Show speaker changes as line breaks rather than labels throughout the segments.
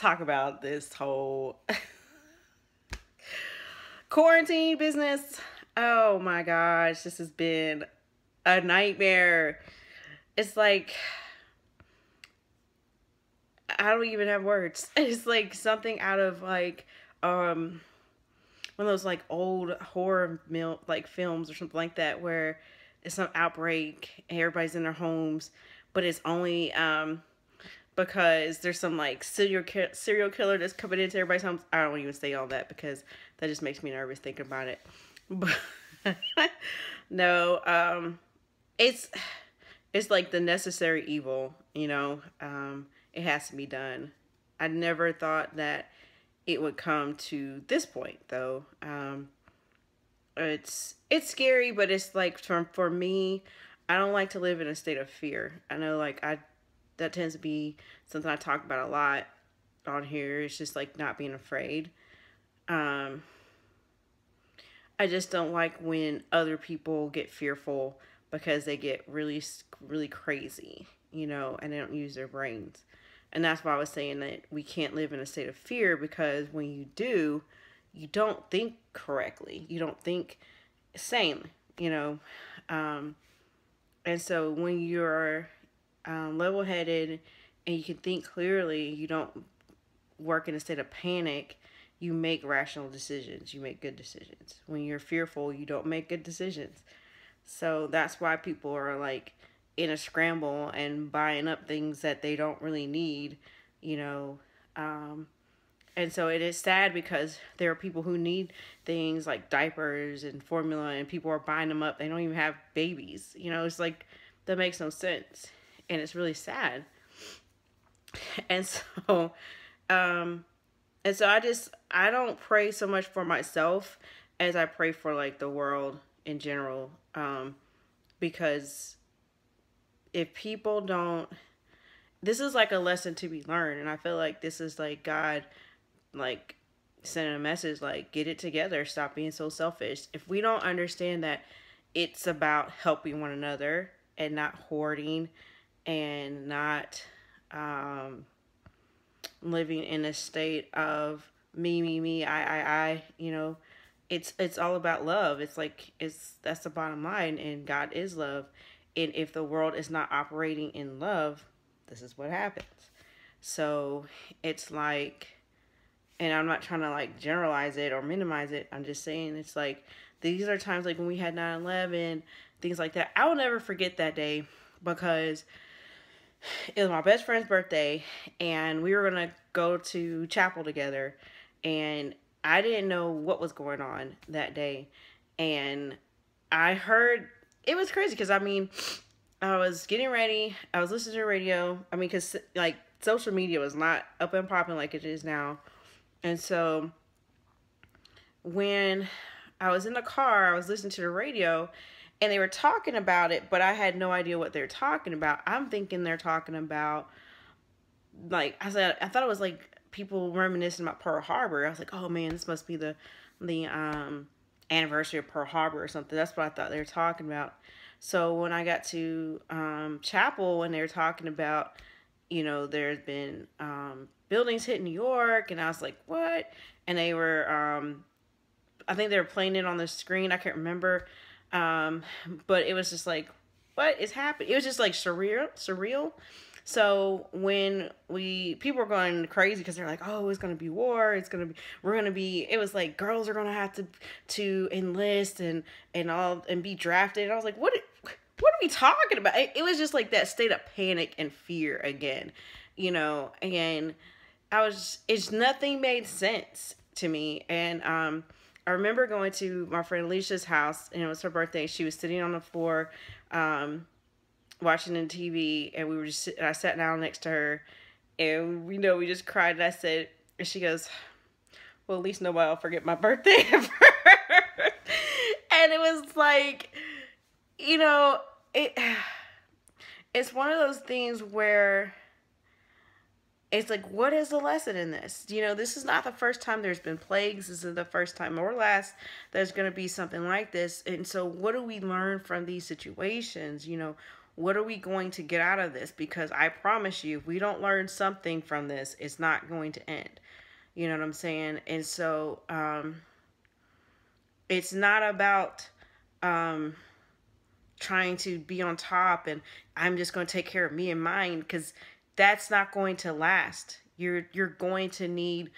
talk about this whole quarantine business. Oh my gosh, this has been a nightmare. It's like, I don't even have words. It's like something out of like one of those like old horror like films or something like that, where it's some outbreak and everybody's in their homes, but it's only because there's some like serial killer that's coming into everybody's homes. I don't even say all that because that just makes me nervous thinking about it. But no, it's like the necessary evil, you know. It has to be done. I never thought that it would come to this point, though. It's scary, but it's like for me, I don't like to live in a state of fear. I know, like, that tends to be something I talk about a lot on here. It's just like not being afraid. I just don't like when other people get fearful because they get really, really crazy, you know, and they don't use their brains. And that's why I was saying that we can't live in a state of fear, because when you do, you don't think correctly. You don't think sanely, you know. And so when you're level-headed and you can think clearly, you don't work in a state of panic. You make rational decisions. You make good decisions. When you're fearful, you don't make good decisions. So that's why people are like in a scramble and buying up things that they don't really need, you know. And so it is sad because there are people who need things like diapers and formula, and people are buying them up. They don't even have babies. You know, it's like, that makes no sense. And it's really sad. And so, I don't pray so much for myself as I pray for like the world in general. Because if people don't, this is like a lesson to be learned. And I feel like this is like God, like, sending a message like, get it together. Stop being so selfish. If we don't understand that it's about helping one another and not hoarding and not living in a state of me, I, you know, it's all about love. It's like, that's the bottom line, and God is love. And if the world is not operating in love, this is what happens. So it's like, and I'm not trying to like generalize it or minimize it. I'm just saying it's like, these are times like when we had 9/11, things like that. I will never forget that day, because it was my best friend's birthday and we were going to go to chapel together, and I didn't know what was going on that day. And I heard, it was crazy because, I mean, I was getting ready. I was listening to the radio. I mean, because like social media was not up and popping like it is now. And so when I was in the car, I was listening to the radio and they were talking about it, but I had no idea what they're talking about. I'm thinking they're talking about, like, I thought it was like people reminiscing about Pearl Harbor. I was like, oh man, this must be the anniversary of Pearl Harbor or something. That's what I thought they were talking about. So when I got to chapel and they were talking about, you know, there's been buildings hit New York, and I was like, what? And they were, I think they were playing it on the screen. I can't remember. But it was just like, what is happening? It was just like surreal. So when people were going crazy because they're like, oh, it's going to be war. It was like girls are going to have to enlist and be drafted. And I was like, what are we talking about? It was just like that state of panic and fear again, you know, and it's nothing made sense to me. And, I remember going to my friend Alicia's house, and it was her birthday. She was sitting on the floor, watching the TV, and I sat down next to her, and we just cried. And she goes, well, at least nobody will forget my birthday ever. And it was like, you know, it's one of those things where it's like, what is the lesson in this? You know, this is not the first time there's been plagues. This is the first time or last there's going to be something like this. And so what do we learn from these situations? You know, What are we going to get out of this? Because I promise you, if we don't learn something from this, it's not going to end. You know what I'm saying? And so it's not about um, trying to be on top and I'm just going to take care of me and mine, because that's not going to last. You're going to need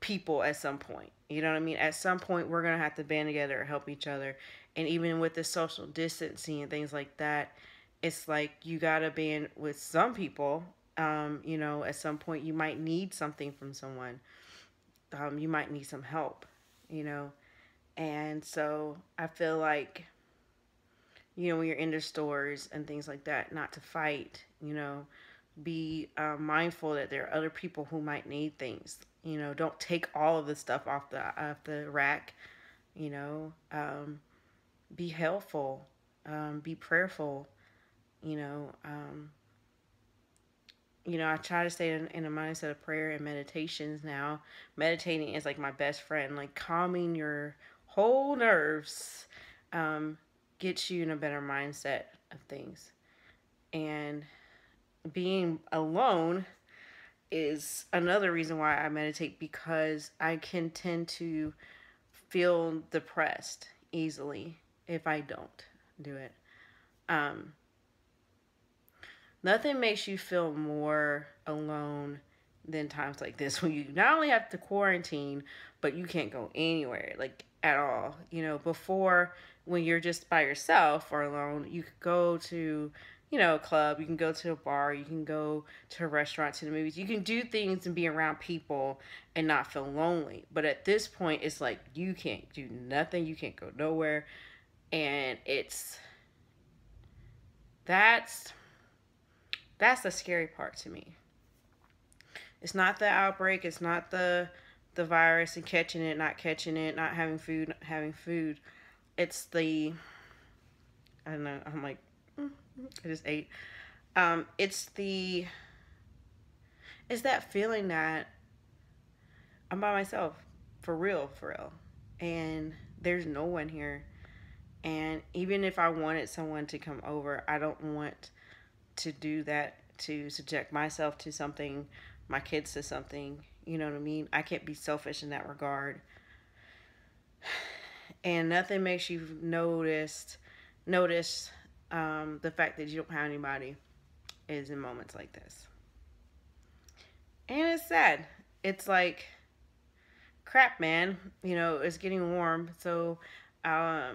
people at some point. You know what I mean? At some point, we're going to have to band together and help each other. And even with the social distancing and things like that, it's like you got to band with some people. At some point, you might need something from someone. You might need some help, you know? And so I feel like, when you're in the stores and things like that, not to fight, be mindful that there are other people who might need things. Don't take all of the stuff off the rack. You know, be helpful, be prayerful. You know, um, I try to stay in a mindset of prayer and meditations now. Meditating is like my best friend, like calming your whole nerves, um, gets you in a better mindset of things. And being alone is another reason why I meditate, because I can tend to feel depressed easily if I don't do it. Um, Nothing makes you feel more alone than times like this when you not only have to quarantine, but you can't go anywhere, like at all. Before, when you're just by yourself or alone, you could go to, a club, you can go to a bar, you can go to a restaurant, to the movies. You can do things and be around people and not feel lonely. But at this point, it's like you can't do nothing, you can't go nowhere. And that's that's the scary part to me. It's not the outbreak. It's not the virus and catching it, not catching it, not having food, not having food. It's the, I don't know. I'm like, I just ate. It's that feeling that I'm by myself, for real, for real, and there's no one here. And even if I wanted someone to come over, I don't want to do that, to subject myself to something, my kids to something. You know what I mean? I can't be selfish in that regard. And nothing makes you notice the fact that you don't have anybody is in moments like this. And it's sad. It's like, crap, man. It's getting warm, so I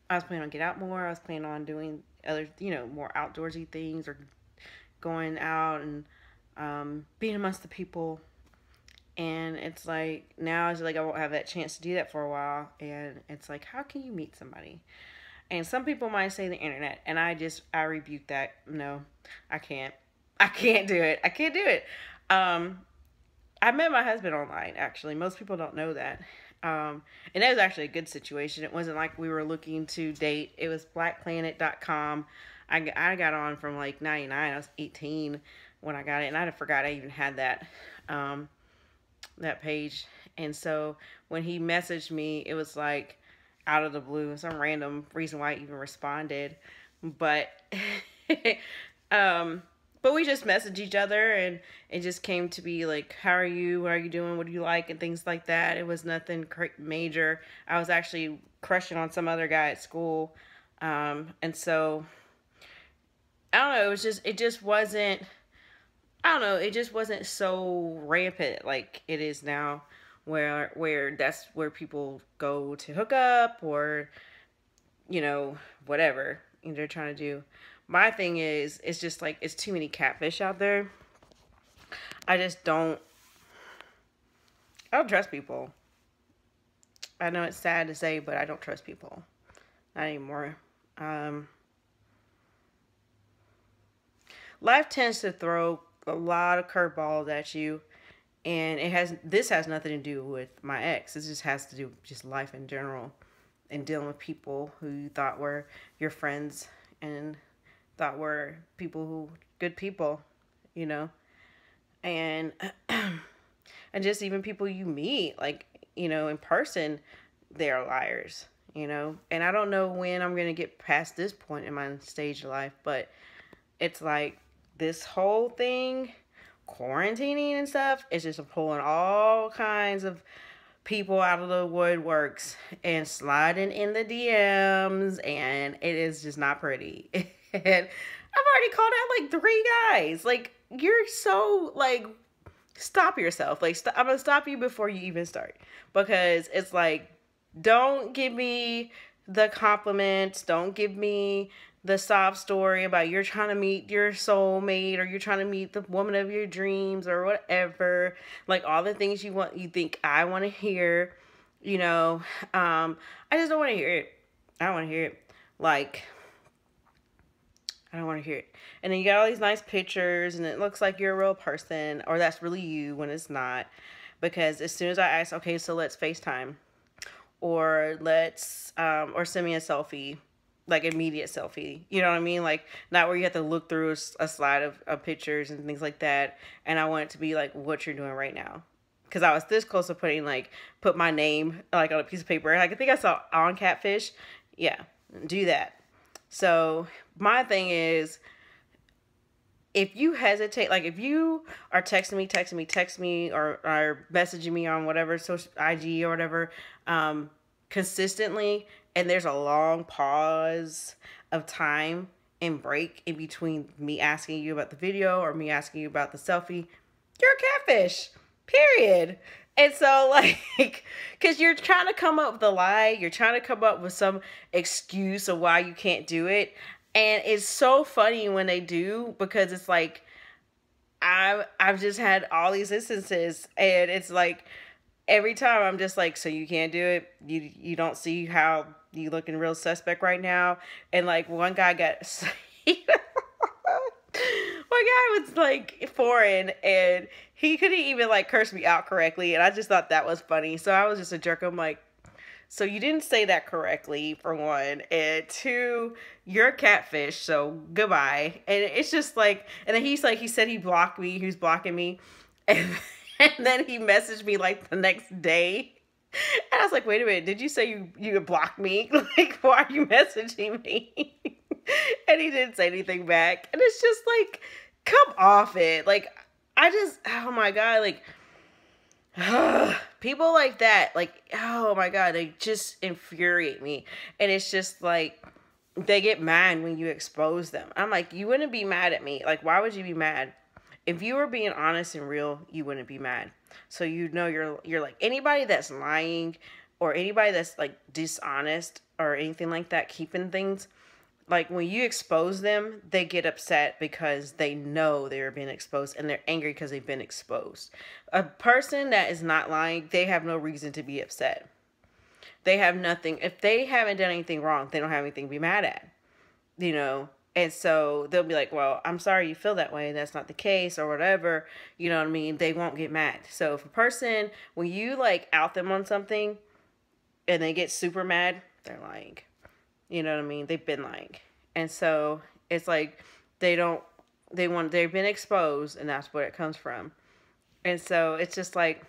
was planning on get out more. I was planning on doing other, more outdoorsy things, or going out and being amongst the people. And it's like, now it's like I won't have that chance to do that for a while. And it's like, how can you meet somebody? And some people might say the internet, and I rebuke that. No, I can't. I can't do it. I can't do it. Um, I met my husband online, actually. Most people don't know that. And that was actually a good situation. It wasn't like we were looking to date. It was blackplanet.com. I got on from like 99. I was 18 when I got it, and I forgot I even had um, that page. And so when he messaged me, it was like out of the blue, some random reason why I even responded. But um, but we just messaged each other, and it just came to be like, how are you? What are you doing? What do you like? And things like that. It was nothing major. I was actually crushing on some other guy at school. And so, I don't know. It just wasn't, I don't know. It just wasn't so rampant like it is now, where that's where people go to hook up, or, whatever they're trying to do. My thing is, it's just like, it's too many catfish out there. I just I don't trust people. I know it's sad to say, but I don't trust people. Not anymore. Life tends to throw a lot of curveballs at you, and this has nothing to do with my ex. This just has to do with just life in general, and dealing with people who you thought were your friends, and thought were good people, you know, and and just even people you meet, like, in person, they're liars, you know? And I don't know when I'm going to get past this point in my stage of life, but it's like this whole thing, quarantining and stuff, is just pulling all kinds of people out of the woodworks and sliding in the DMs, and it is just not pretty. And I've already called out like 3 guys. Like, you're so like, stop yourself. Like, I'm gonna stop you before you even start, because it's like, don't give me the compliments. Don't give me the sob story about you're trying to meet your soulmate, or you're trying to meet the woman of your dreams, or whatever. Like, all the things you think I want to hear, you know. I just don't want to hear it. I don't want to hear it. Like, I don't want to hear it. And then you got all these nice pictures, and it looks like you're a real person, or that's really you when it's not. Because as soon as I ask, okay, so let's FaceTime, or or send me a selfie, like immediate selfie. You know what I mean? Like, not where you have to look through a slide of pictures and things like that. And I want it to be like what you're doing right now. Because I was this close to put my name like on a piece of paper. Like, I think I saw on Catfish. Yeah, do that. So my thing is, if you hesitate, like if you are texting me, or messaging me on whatever social IG or whatever, consistently, and there's a long pause of time and break in between me asking you about the video or me asking you about the selfie, you're a catfish, period. And so, like, because you're trying to come up with a lie, you're trying to come up with some excuse of why you can't do it. And it's so funny when they do, because it's like, I've just had all these instances, and it's like, every time I'm just like, so you can't do it? You don't see how you looking real suspect right now? And like, one guy was like foreign, and he couldn't even like curse me out correctly, and I just thought that was funny. So I was just a jerk. I'm like, so you didn't say that correctly, for one, and two, you're a catfish, so goodbye. And it's just like, and then he said he blocked me, he was blocking me, and then he messaged me like the next day. And I was like, wait a minute, did you say you blocked me? Like, why are you messaging me? And he didn't say anything back. And it's just like, come off it. Like, oh my God, like, people like that, like, oh my God, they just infuriate me. And it's just like, they get mad when you expose them. I'm like, you wouldn't be mad at me. Like, why would you be mad? If you were being honest and real, you wouldn't be mad. So you know, you're like, anybody that's lying, or anybody that's like dishonest or anything like that, keeping things, like when you expose them, they get upset because they know they're being exposed, and they're angry because they've been exposed. A person that is not lying, they have no reason to be upset. They have nothing. If they haven't done anything wrong, they don't have anything to be mad at, you know? And so they'll be like, well, I'm sorry you feel that way. That's not the case, or whatever. You know what I mean? They won't get mad. So if a person, when you like out them on something and they get super mad, they're lying. You know what I mean? They've been lying. And so it's like, they've been exposed, and that's where it comes from. And so it's just like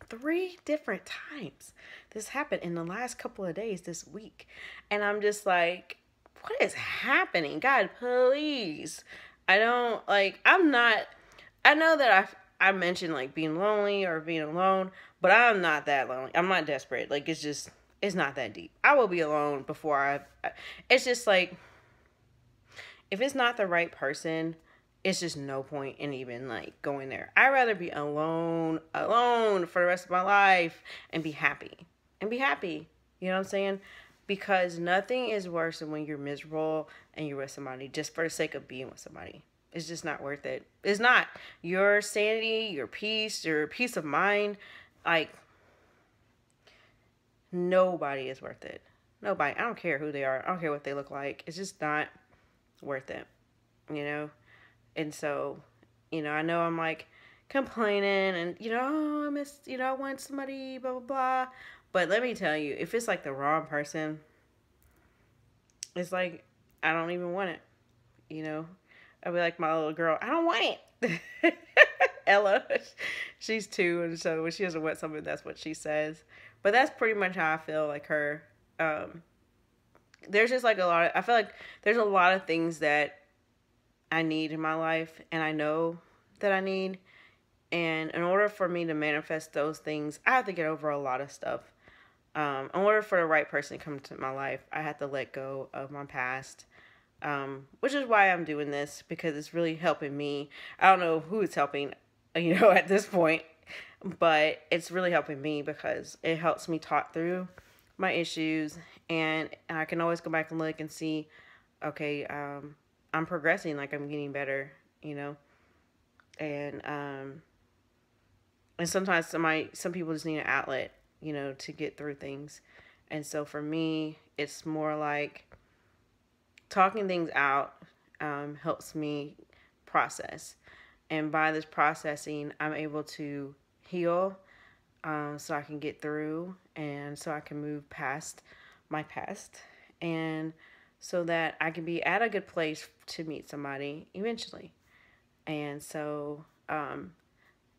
3 different times this happened in the last couple of days this week. And I'm just like, what is happening? God, please. I know that I mentioned like being lonely or being alone, but I'm not that lonely. I'm not desperate. Like, it's not that deep. I will be alone before it's just like, if it's not the right person, it's just no point in even like going there. I'd rather be alone for the rest of my life and be happy. You know what I'm saying? Because nothing is worse than when you're miserable and you're with somebody just for the sake of being with somebody. It's just not worth it. It's not. Your sanity, your peace of mind, like, nobody is worth it. Nobody. I don't care who they are. I don't care what they look like. It's just not worth it, you know? And so, you know, I know I'm like complaining and, you know, oh, I miss, you know, I want somebody, blah, blah, blah. But let me tell you, if it's like the wrong person, it's like, I don't even want it, you know? I'll be like my little girl, I don't want it. Ella, she's 2, and so when she doesn't want something, that's what she says. But that's pretty much how I feel like her. there's just like I feel like there's a lot of things that I need in my life, and I know that I need. And in order for me to manifest those things, I have to get over a lot of stuff. In order for the right person to come into my life, I have to let go of my past, which is why I'm doing this, because it's really helping me. I don't know who it's helping, at this point, but it's really helping me because it helps me talk through my issues, and I can always go back and look and see, okay, I'm progressing, like I'm getting better, and sometimes some people just need an outlet, to get through things. And so for me, it's more like talking things out helps me process. And by this processing, I'm able to heal, so I can get through, and so I can move past my past, and so that I can be at a good place to meet somebody eventually. And so, and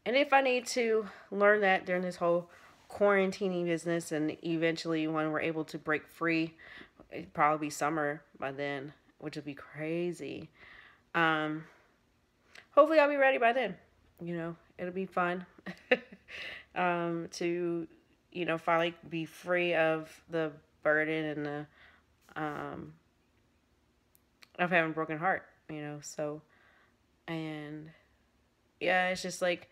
if I need to learn that during this whole quarantining business, and eventually when we're able to break free, it'd probably be summer by then, which would be crazy. Um, Hopefully I'll be ready by then. It'll be fun to, finally be free of the burden and the of having a broken heart. So, and yeah, it's just like,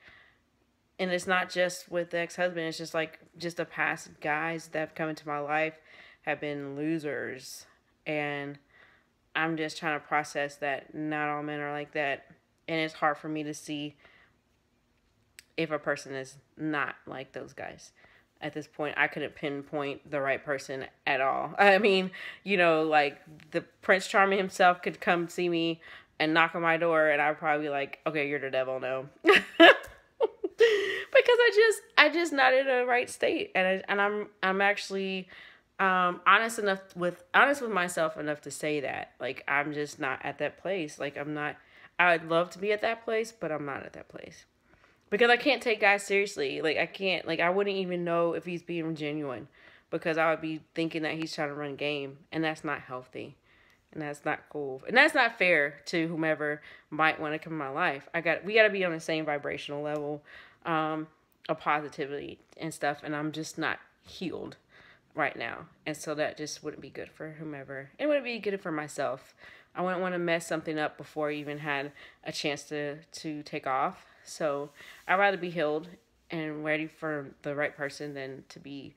and it's not just with the ex-husband, it's just like, just the past guys that have come into my life have been losers. And I'm just trying to process that not all men are like that. And it's hard for me to see if a person is not like those guys. At this point, I couldn't pinpoint the right person at all. I mean, like the Prince Charming himself could come see me and knock on my door, and I'd probably be like, okay, you're the devil, no. Because I just not in the right state, and I'm actually honest with myself enough to say that, like, I'm just not at that place. Like, I'm not. I would love to be at that place, but I'm not at that place. Because I can't take guys seriously. Like, I can't, like, I wouldn't even know if he's being genuine, because I would be thinking that he's trying to run game, and that's not healthy, and that's not cool, and that's not fair to whomever might want to come in my life. We got to be on the same vibrational level of positivity and stuff, and I'm just not healed right now, and so that just wouldn't be good for whomever. It wouldn't be good for myself. I wouldn't want to mess something up before I even had a chance to take off. So I'd rather be healed and ready for the right person than to be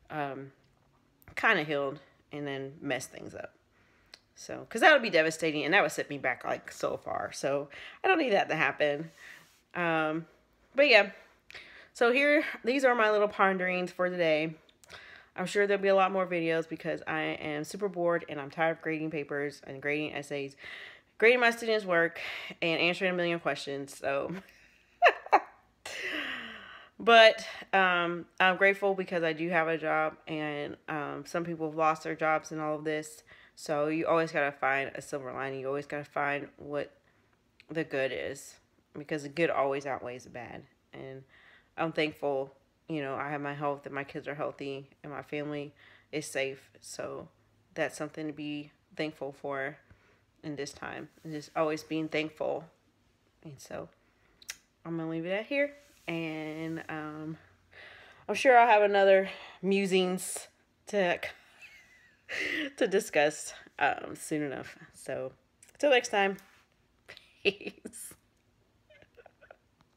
kind of healed and then mess things up. So, because that would be devastating, and that would set me back like so far. So I don't need that to happen. But yeah, so these are my little ponderings for today. I'm sure there'll be a lot more videos because I am super bored and I'm tired of grading papers and grading essays, grading my students' work, and answering a million questions. So, but I'm grateful because I do have a job, and some people have lost their jobs in all of this. So you always got to find a silver lining. You always got to find what the good is, because the good always outweighs the bad. And I'm thankful, I have my health, and my kids are healthy, and my family is safe. So that's something to be thankful for in this time. And just always being thankful. And so I'm going to leave it at here. And I'm sure I'll have another musings to discuss soon enough. So until next time, peace.